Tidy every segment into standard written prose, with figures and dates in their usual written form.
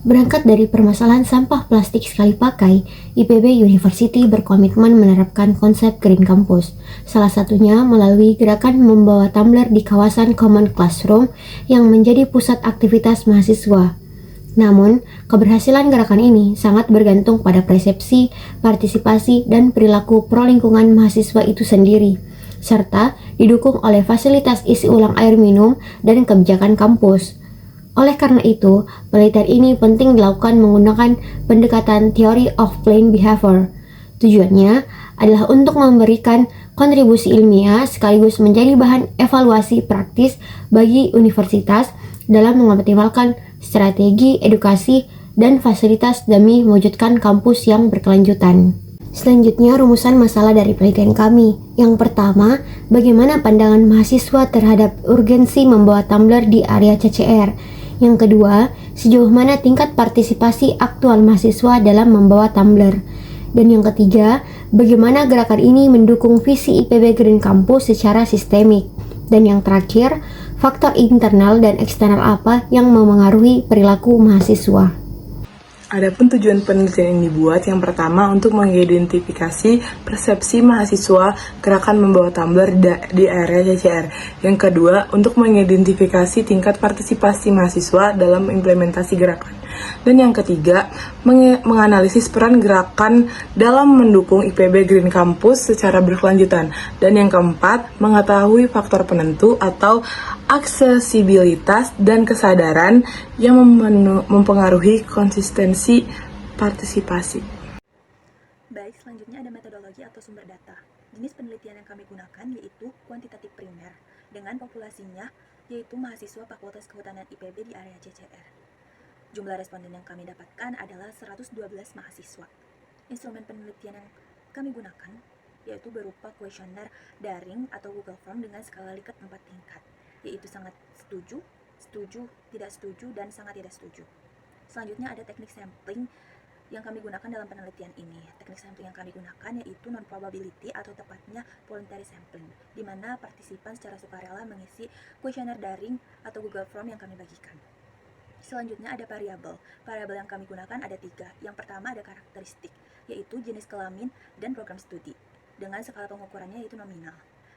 Berangkat dari permasalahan sampah plastik sekali pakai, IPB University berkomitmen menerapkan konsep Green Campus. Salah satunya melalui gerakan membawa tumbler di kawasan Common Classroom yang menjadi pusat aktivitas mahasiswa. Namun, keberhasilan gerakan ini sangat bergantung pada persepsi, partisipasi, dan perilaku pro lingkungan mahasiswa itu sendiri, serta didukung oleh fasilitas isi ulang air minum dan kebijakan kampus. Oleh karena itu, penelitian ini penting dilakukan menggunakan pendekatan Theory of Plain Behavior. Tujuannya adalah untuk memberikan kontribusi ilmiah sekaligus menjadi bahan evaluasi praktis bagi universitas dalam mengoptimalkan strategi edukasi dan fasilitas demi mewujudkan kampus yang berkelanjutan. Selanjutnya, rumusan masalah dari penelitian kami. Yang pertama, bagaimana pandangan mahasiswa terhadap urgensi membawa tumbler di area CCR. Yang kedua, sejauh mana tingkat partisipasi aktual mahasiswa dalam membawa tumbler. Dan yang ketiga, bagaimana gerakan ini mendukung visi IPB Green Campus secara sistemik. Dan yang terakhir, faktor internal dan eksternal apa yang memengaruhi perilaku mahasiswa. Adapun tujuan penelitian yang dibuat, yang pertama untuk mengidentifikasi persepsi mahasiswa gerakan membawa tumbler di area CCR. Yang kedua, untuk mengidentifikasi tingkat partisipasi mahasiswa dalam implementasi gerakan. Dan yang ketiga, menganalisis peran gerakan dalam mendukung IPB Green Campus secara berkelanjutan. Dan yang keempat, mengetahui faktor penentu atau aksesibilitas dan kesadaran yang mempengaruhi konsistensi partisipasi. Baik, selanjutnya ada metodologi atau sumber data. Jenis penelitian yang kami gunakan yaitu kuantitatif primer dengan populasinya yaitu mahasiswa Fakultas Kehutanan IPB di area CCR. Jumlah responden yang kami dapatkan adalah 112 mahasiswa. Instrumen penelitian yang kami gunakan yaitu berupa kuesioner daring atau Google Form dengan skala Likert 4 tingkat, yaitu sangat setuju, setuju, tidak setuju, dan sangat tidak setuju. Selanjutnya ada teknik sampling yang kami gunakan dalam penelitian ini. Teknik sampling yang kami gunakan yaitu non-probability atau tepatnya voluntary sampling, di mana partisipan secara sukarela mengisi kuesioner daring atau Google Form yang kami bagikan. Selanjutnya ada variabel. Variabel yang kami gunakan ada 3. Yang pertama ada karakteristik, yaitu jenis kelamin dan program studi, dengan skala pengukurannya yaitu nominal.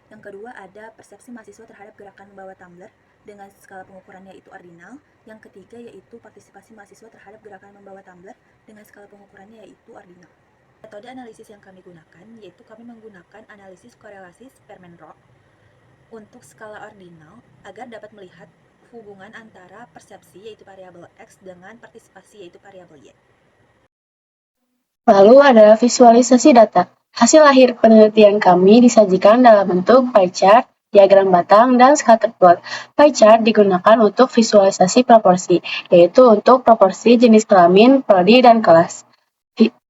Yang kedua ada persepsi mahasiswa terhadap gerakan membawa tumbler dengan skala pengukurannya yaitu ordinal. Yang ketiga yaitu partisipasi mahasiswa terhadap gerakan membawa tumbler dengan skala pengukurannya yaitu ordinal. Metode analisis yang kami gunakan yaitu kami menggunakan analisis korelasi Sperman-Rho untuk skala ordinal agar dapat melihat hubungan antara persepsi yaitu variabel X dengan partisipasi yaitu variabel Y. Lalu ada visualisasi data. Hasil akhir penelitian kami disajikan dalam bentuk pie chart, diagram batang, dan scatter plot. Pie chart digunakan untuk visualisasi proporsi, yaitu untuk proporsi jenis kelamin, prodi, dan kelas.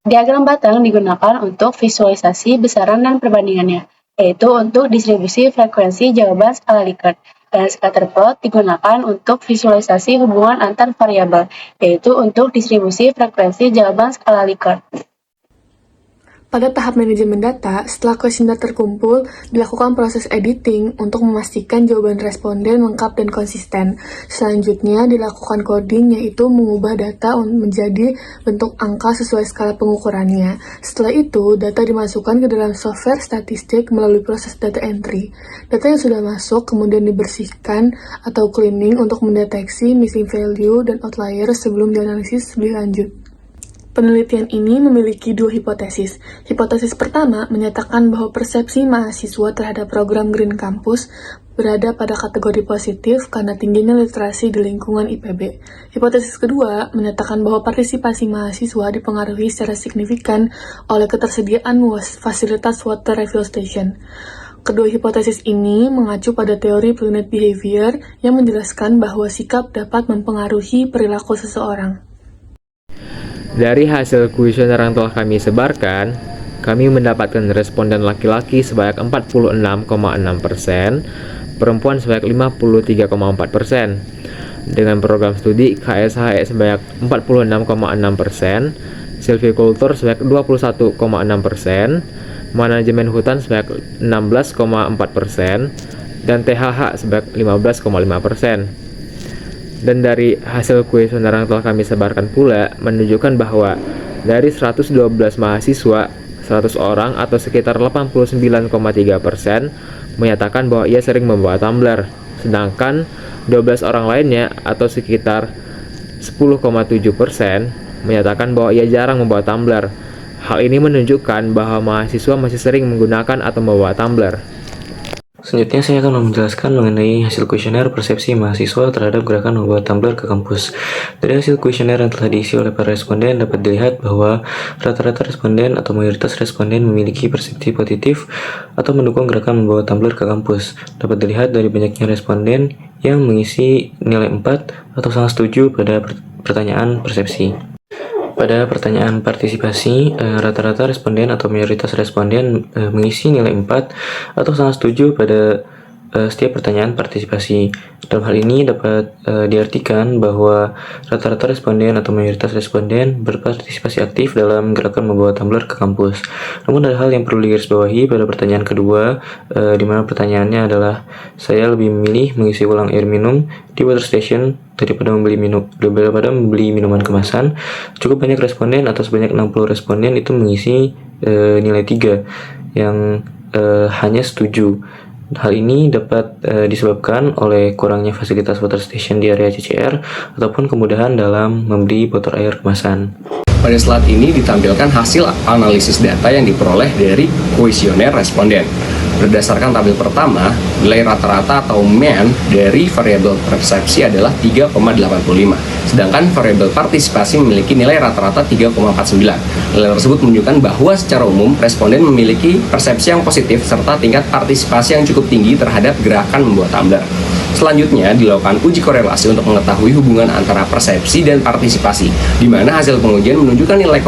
Diagram batang digunakan untuk visualisasi besaran dan perbandingannya, yaitu untuk distribusi frekuensi jawaban skala Likert. Dan scatter plot digunakan untuk visualisasi hubungan antar variabel, yaitu untuk distribusi frekuensi jawaban skala Likert. Pada tahap manajemen data, setelah kuesioner terkumpul, dilakukan proses editing untuk memastikan jawaban responden lengkap dan konsisten. Selanjutnya, dilakukan coding, yaitu mengubah data menjadi bentuk angka sesuai skala pengukurannya. Setelah itu, data dimasukkan ke dalam software statistik melalui proses data entry. Data yang sudah masuk kemudian dibersihkan atau cleaning untuk mendeteksi missing value dan outlier sebelum dianalisis lebih lanjut. Penelitian ini memiliki 2 hipotesis. Hipotesis pertama menyatakan bahwa persepsi mahasiswa terhadap program Green Campus berada pada kategori positif karena tingginya literasi di lingkungan IPB. Hipotesis kedua menyatakan bahwa partisipasi mahasiswa dipengaruhi secara signifikan oleh ketersediaan fasilitas water refill station. Kedua hipotesis ini mengacu pada teori planet behavior yang menjelaskan bahwa sikap dapat mempengaruhi perilaku seseorang. Dari hasil kuesioner yang telah kami sebarkan, kami mendapatkan responden laki-laki sebanyak 46,6%, perempuan sebanyak 53,4%. Dengan program studi KSHE sebanyak 46,6%, silviculture sebanyak 21,6%, manajemen hutan sebanyak 16,4%, dan THH sebanyak 15,5%. Dan dari hasil kuesioner yang telah kami sebarkan pula menunjukkan bahwa dari 112 mahasiswa, 100 orang atau sekitar 89,3% menyatakan bahwa ia sering membawa tumbler, sedangkan 12 orang lainnya atau sekitar 10,7% menyatakan bahwa ia jarang membawa tumbler. Hal ini menunjukkan bahwa mahasiswa masih sering menggunakan atau membawa tumbler. Selanjutnya saya akan menjelaskan mengenai hasil kuesioner persepsi mahasiswa terhadap gerakan membawa tumbler ke kampus. Dari hasil kuesioner yang telah diisi oleh para responden dapat dilihat bahwa rata-rata responden atau mayoritas responden memiliki persepsi positif atau mendukung gerakan membawa tumbler ke kampus. Dapat dilihat dari banyaknya responden yang mengisi nilai 4 atau sangat setuju pada pertanyaan persepsi. Pada pertanyaan partisipasi, rata-rata responden atau mayoritas responden mengisi nilai 4 atau sangat setuju pada setiap pertanyaan partisipasi. Dalam hal ini dapat diartikan bahwa rata-rata responden atau mayoritas responden berpartisipasi aktif dalam gerakan membawa tumbler ke kampus. Namun ada hal yang perlu digarisbawahi pada pertanyaan kedua, di mana pertanyaannya adalah, saya lebih memilih mengisi ulang air minum di water station daripada membeli minuman kemasan. Cukup banyak responden atau sebanyak 60 responden itu mengisi nilai 3 yang hanya setuju. Hal ini dapat disebabkan oleh kurangnya fasilitas water station di area CCR ataupun kemudahan dalam membeli botol air kemasan. Pada slide ini ditampilkan hasil analisis data yang diperoleh dari kuesioner responden. Berdasarkan tabel pertama, nilai rata-rata atau mean dari variabel persepsi adalah 3,85, sedangkan variabel partisipasi memiliki nilai rata-rata 3,49. Nilai tersebut menunjukkan bahwa secara umum responden memiliki persepsi yang positif serta tingkat partisipasi yang cukup tinggi terhadap gerakan membawa tumbler. Selanjutnya dilakukan uji korelasi untuk mengetahui hubungan antara persepsi dan partisipasi, di mana hasil pengujian menunjukkan nilai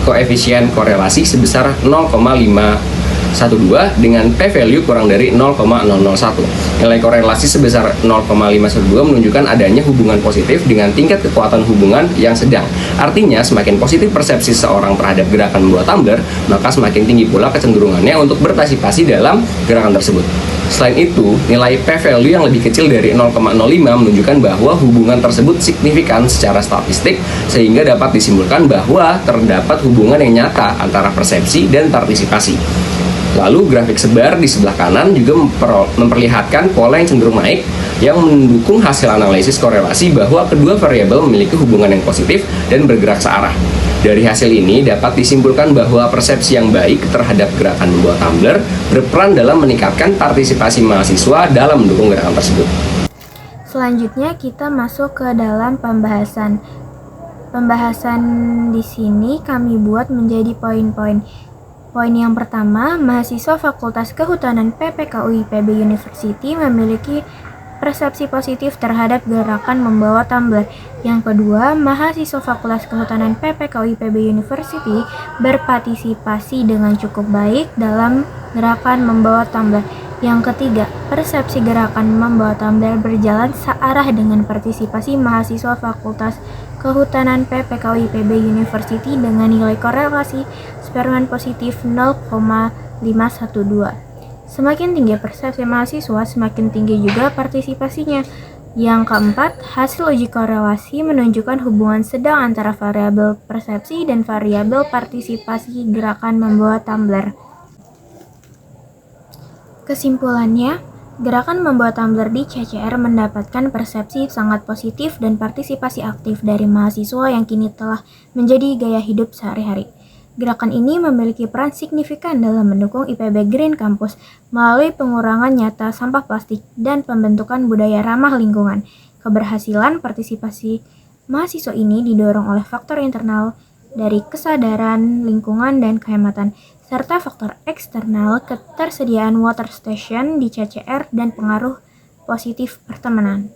koefisien korelasi sebesar 0,512 dengan p-value kurang dari 0,001. Nilai korelasi sebesar 0,512 menunjukkan adanya hubungan positif dengan tingkat kekuatan hubungan yang sedang. Artinya, semakin positif persepsi seorang terhadap gerakan membawa tumbler, maka semakin tinggi pula kecenderungannya untuk berpartisipasi dalam gerakan tersebut. Selain itu, nilai p-value yang lebih kecil dari 0,05 menunjukkan bahwa hubungan tersebut signifikan secara statistik, sehingga dapat disimpulkan bahwa terdapat hubungan yang nyata antara persepsi dan partisipasi. Lalu grafik sebar di sebelah kanan juga memperlihatkan pola yang cenderung naik yang mendukung hasil analisis korelasi bahwa kedua variabel memiliki hubungan yang positif dan bergerak searah. Dari hasil ini dapat disimpulkan bahwa persepsi yang baik terhadap gerakan membawa tumbler berperan dalam meningkatkan partisipasi mahasiswa dalam mendukung gerakan tersebut. Selanjutnya kita masuk ke dalam pembahasan. Pembahasan di sini kami buat menjadi poin-poin. Poin yang pertama, mahasiswa Fakultas Kehutanan PPKU IPB University memiliki persepsi positif terhadap gerakan membawa tumbler. Yang kedua, mahasiswa Fakultas Kehutanan PPKU IPB University berpartisipasi dengan cukup baik dalam gerakan membawa tumbler. Yang ketiga, persepsi gerakan membawa tumbler berjalan searah dengan partisipasi mahasiswa Fakultas Kehutanan PPKU IPB University dengan nilai korelasi eksperimen positif 0,512. Semakin tinggi persepsi mahasiswa, semakin tinggi juga partisipasinya. Yang keempat, hasil uji korelasi menunjukkan hubungan sedang antara variabel persepsi dan variabel partisipasi gerakan membawa tumbler. Kesimpulannya, gerakan membawa tumbler di CCR mendapatkan persepsi sangat positif dan partisipasi aktif dari mahasiswa yang kini telah menjadi gaya hidup sehari-hari. Gerakan ini memiliki peran signifikan dalam mendukung IPB Green Campus melalui pengurangan nyata sampah plastik dan pembentukan budaya ramah lingkungan. Keberhasilan partisipasi mahasiswa ini didorong oleh faktor internal dari kesadaran lingkungan dan kehematan, serta faktor eksternal ketersediaan water station di CCR dan pengaruh positif pertemanan.